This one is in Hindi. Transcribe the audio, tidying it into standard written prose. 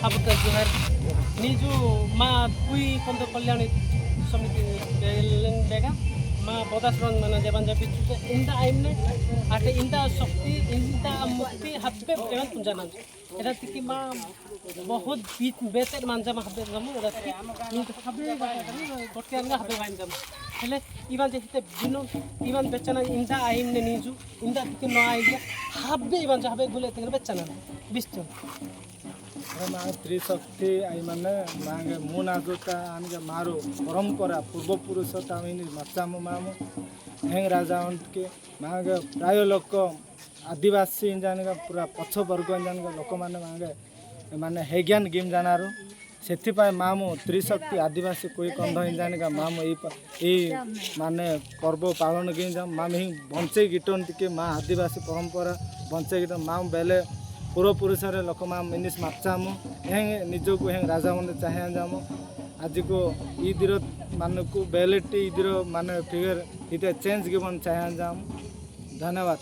अब जुहर नीजु माँ कुई कंद कल्याणी समिति बेगा माँ बोदासरन मन जबान जबि इंदा आइमने आटे इंदा शक्ति इंदा मुक्ति हब्बे एवं पुंजाना एदा तिकी माँ बहुत बीत बेते मानजा मा हब्बे जमु एदा तिकी इंदा हब्बे गोटे अंगा हब्बे वाइन जमु हेले इवान जेते बिनो इवान बेचना इंदा आइमने नीजु इंदा तिकी न आइया हब्बे इवान हब्बे गुले तिकी बेचना बिस्तु माँ त्रिशक्ति आई माने मांगे मुनाजुता आनगे मारो परंपरा पूर्वपुरुष तामिनी मचामु मामु हेंग राजा के मांगे प्राय लोक आदिवासी जानेगा पूरा पछ वर्ग जानेगा लोक माने मांगे माने हेज्ञान गेम जानारो सेथिपाई मामु त्रिशक्ति आदिवासी कोई कंध जानेगा मामु ई माने पर्व पालन गेम जाम मामे ही बंचे गिटन के माँ आदिवासी परंपरा बंचे गिटन माम बेले पूर्वपुरुष लोक माँ मिनिस माचामु हेंग निजको हेंग राजा मन चाहे जामु आज को ईदर मान को बेलेटी ईदर मान फिगर इते चेंज गिवन चाहे जामु धन्यवाद।